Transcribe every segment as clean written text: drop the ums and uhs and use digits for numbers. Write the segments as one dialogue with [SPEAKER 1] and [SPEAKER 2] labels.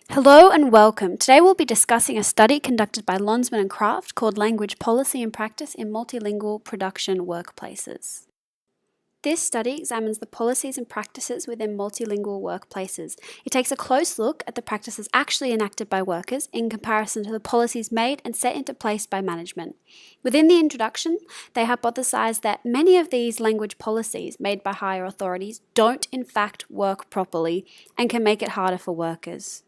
[SPEAKER 1] Hello and welcome. Today we'll be discussing a study conducted by Lonsman and Kraft called Language Policy and Practice in Multilingual Production Workplaces. This study examines the policies and practices within multilingual workplaces. It takes a close look at the practices actually enacted by workers in comparison to the policies made and set into place by management. Within the introduction, they hypothesize that many of these language policies made by higher authorities don't in fact work properly and can make it harder for workers.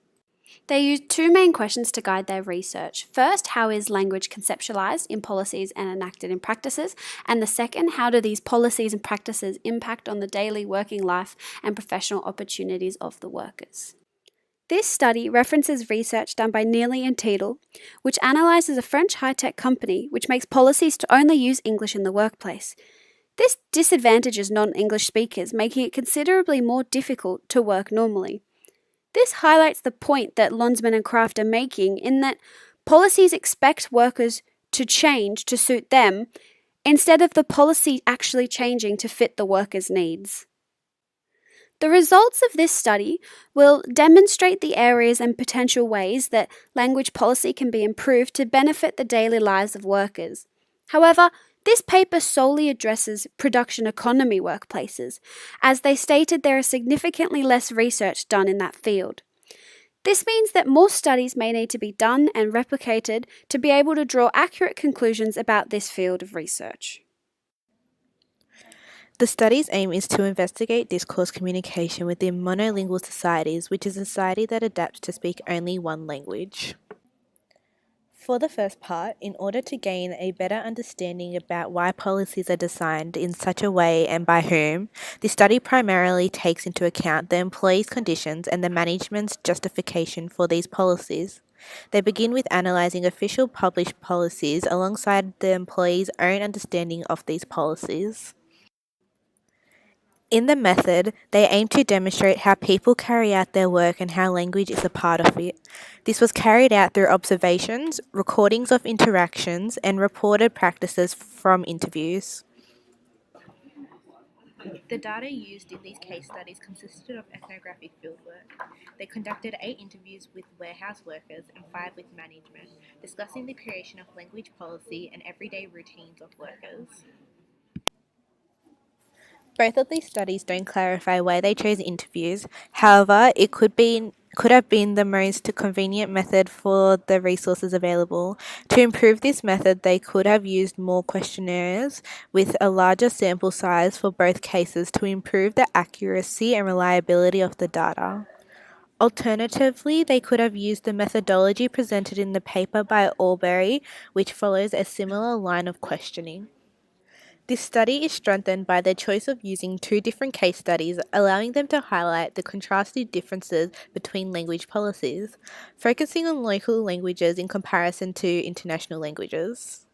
[SPEAKER 1] They used two main questions to guide their research. First, how is language conceptualized in policies and enacted in practices? And the second, how do these policies and practices impact on the daily working life and professional opportunities of the workers? This study references research done by Neely and Teedle, which analyzes a French high-tech company which makes policies to only use English in the workplace. This disadvantages non-English speakers, making it considerably more difficult to work normally. This highlights the point that Lonsman and Kraft are making in that policies expect workers to change to suit them instead of the policy actually changing to fit the workers' needs. The results of this study will demonstrate the areas and potential ways that language policy can be improved to benefit the daily lives of workers. However, this paper solely addresses production economy workplaces, as they stated there is significantly less research done in that field. This means that more studies may need to be done and replicated to be able to draw accurate conclusions about this field of research.
[SPEAKER 2] The study's aim is to investigate discourse communication within monolingual societies, which is a society that adapts to speak only one language. For the first part, in order to gain a better understanding about why policies are designed in such a way and by whom, the study primarily takes into account the employees' conditions and the management's justification for these policies. They begin with analysing official published policies alongside the employees' own understanding of these policies. In the method, they aim to demonstrate how people carry out their work and how language is a part of it. This was carried out through observations, recordings of interactions, and reported practices from interviews. The data used in these case studies consisted of ethnographic fieldwork. They conducted 8 interviews with warehouse workers and 5 with management, discussing the creation of language policy and everyday routines of workers. Both of these studies don't clarify why they chose interviews. However, it could have been the most convenient method for the resources available. To improve this method, they could have used more questionnaires with a larger sample size for both cases to improve the accuracy and reliability of the data. Alternatively, they could have used the methodology presented in the paper by Albury, which follows a similar line of questioning. This study is strengthened by their choice of using 2 different case studies, allowing them to highlight the contrasting differences between language policies, focusing on local languages in comparison to international languages.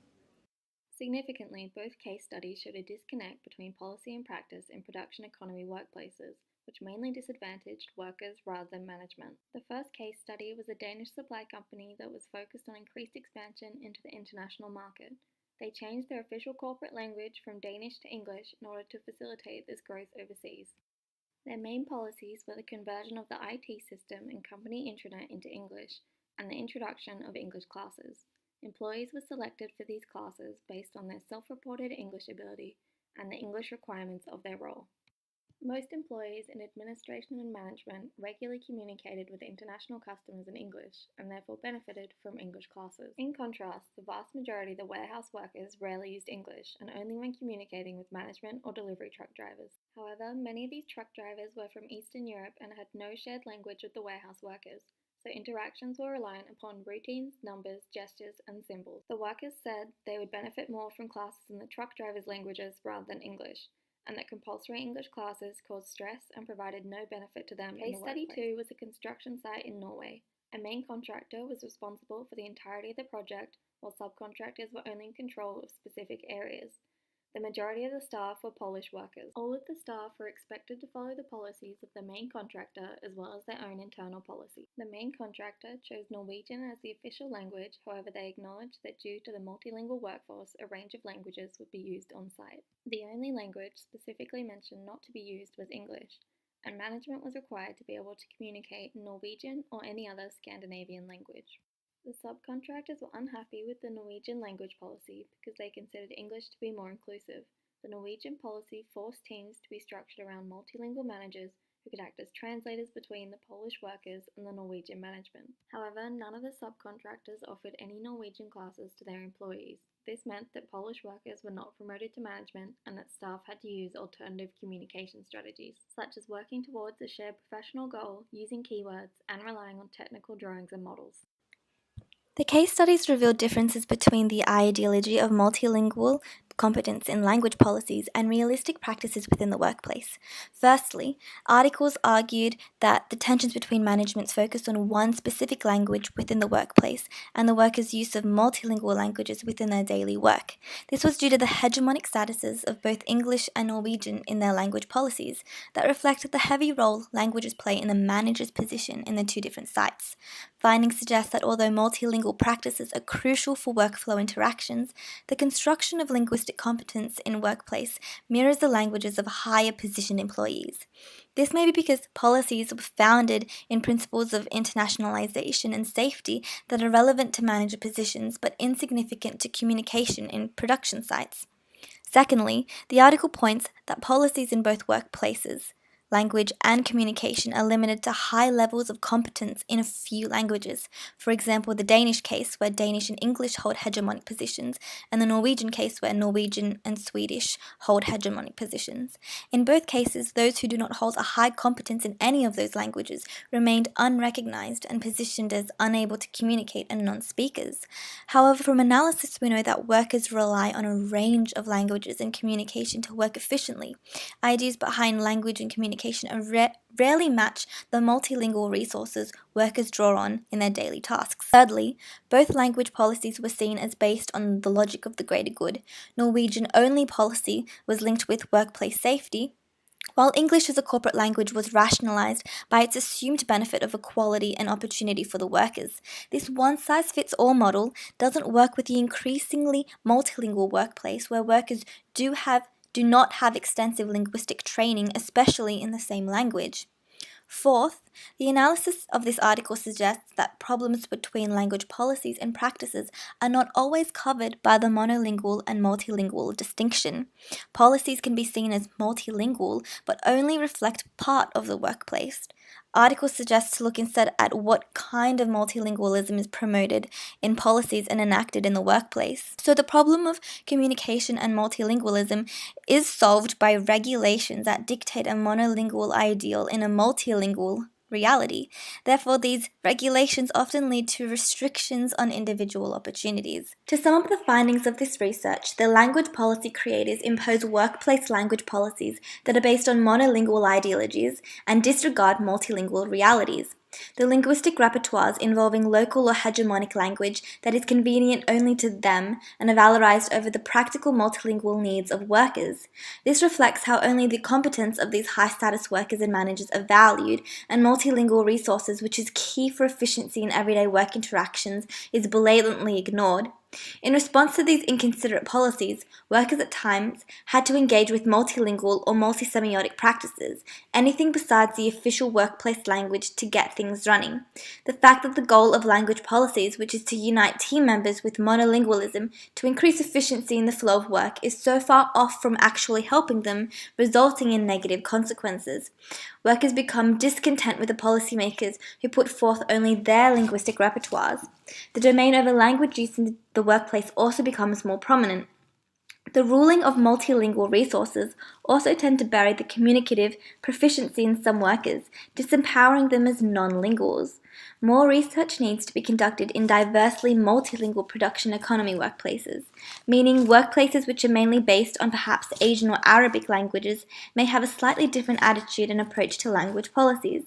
[SPEAKER 3] Significantly, both case studies showed a disconnect between policy and practice in production economy workplaces, which mainly disadvantaged workers rather than management. The first case study was a Danish supply company that was focused on increased expansion into the international market. They changed their official corporate language from Danish to English in order to facilitate this growth overseas. Their main policies were the conversion of the IT system and company intranet into English and the introduction of English classes. Employees were selected for these classes based on their self-reported English ability and the English requirements of their role. Most employees in administration and management regularly communicated with international customers in English and therefore benefited from English classes. In contrast, the vast majority of the warehouse workers rarely used English and only when communicating with management or delivery truck drivers. However, many of these truck drivers were from Eastern Europe and had no shared language with the warehouse workers, so interactions were reliant upon routines, numbers, gestures, and symbols. The workers said they would benefit more from classes in the truck drivers' languages rather than English, and that compulsory English classes caused stress and provided no benefit to them. Case study 2 was a construction site in Norway. A main contractor was responsible for the entirety of the project, while subcontractors were only in control of specific areas. The majority of the staff were Polish workers. All of the staff were expected to follow the policies of the main contractor as well as their own internal policy. The main contractor chose Norwegian as the official language, however they acknowledged that due to the multilingual workforce, a range of languages would be used on site. The only language specifically mentioned not to be used was English, and management was required to be able to communicate in Norwegian or any other Scandinavian language. The subcontractors were unhappy with the Norwegian language policy because they considered English to be more inclusive. The Norwegian policy forced teams to be structured around multilingual managers who could act as translators between the Polish workers and the Norwegian management. However, none of the subcontractors offered any Norwegian classes to their employees. This meant that Polish workers were not promoted to management and that staff had to use alternative communication strategies, such as working towards a shared professional goal, using keywords, and relying on technical drawings and models.
[SPEAKER 4] The case studies revealed differences between the ideology of multilingual competence in language policies and realistic practices within the workplace. Firstly, articles argued that the tensions between managements focused on one specific language within the workplace and the workers' use of multilingual languages within their daily work. This was due to the hegemonic statuses of both English and Norwegian in their language policies that reflected the heavy role languages play in the manager's position in the two different sites. Findings suggest that although multilingual practices are crucial for workflow interactions, the construction of linguistic competence in workplace mirrors the languages of higher positioned employees. This may be because policies were founded in principles of internationalization and safety that are relevant to manager positions but insignificant to communication in production sites. Secondly, the article points that policies in both workplaces, language, and communication are limited to high levels of competence in a few languages. For example, the Danish case, where Danish and English hold hegemonic positions, and the Norwegian case, where Norwegian and Swedish hold hegemonic positions. In both cases, those who do not hold a high competence in any of those languages remained unrecognized and positioned as unable to communicate and non-speakers. However, from analysis, we know that workers rely on a range of languages and communication to work efficiently. Ideas behind language and communication rarely match the multilingual resources workers draw on in their daily tasks. Thirdly, both language policies were seen as based on the logic of the greater good. Norwegian-only policy was linked with workplace safety, while English as a corporate language was rationalized by its assumed benefit of equality and opportunity for the workers. This one-size-fits-all model doesn't work with the increasingly multilingual workplace where workers do not have extensive linguistic training, especially in the same language. Fourth, the analysis of this article suggests that problems between language policies and practices are not always covered by the monolingual and multilingual distinction. Policies can be seen as multilingual, but only reflect part of the workplace. Articles suggest to look instead at what kind of multilingualism is promoted in policies and enacted in the workplace. So the problem of communication and multilingualism is solved by regulations that dictate a monolingual ideal in a multilingual reality. Therefore, these regulations often lead to restrictions on individual opportunities. To sum up the findings of this research, the language policy creators impose workplace language policies that are based on monolingual ideologies and disregard multilingual realities. The linguistic repertoires involving local or hegemonic language that is convenient only to them and are valorized over the practical multilingual needs of workers. This reflects how only the competence of these high-status workers and managers are valued, and multilingual resources, which is key for efficiency in everyday work interactions, is blatantly ignored. In response to these inconsiderate policies, workers at times had to engage with multilingual or multisemiotic practices, anything besides the official workplace language to get things running. The fact that the goal of language policies, which is to unite team members with monolingualism to increase efficiency in the flow of work, is so far off from actually helping them, resulting in negative consequences. Workers become discontent with the policymakers who put forth only their linguistic repertoires. The domain over language use in the workplace also becomes more prominent. The ruling of multilingual resources also tend to bury the communicative proficiency in some workers, disempowering them as non-linguals. More research needs to be conducted in diversely multilingual production economy workplaces, meaning workplaces which are mainly based on perhaps Asian or Arabic languages may have a slightly different attitude and approach to language policies.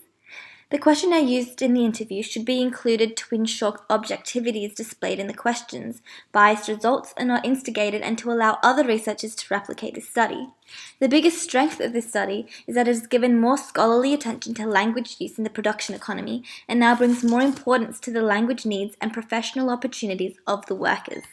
[SPEAKER 4] The questionnaire used in the interview should be included to ensure objectivity is displayed in the questions, biased results are not instigated, and to allow other researchers to replicate this study. The biggest strength of this study is that it has given more scholarly attention to language use in the production economy and now brings more importance to the language needs and professional opportunities of the workers.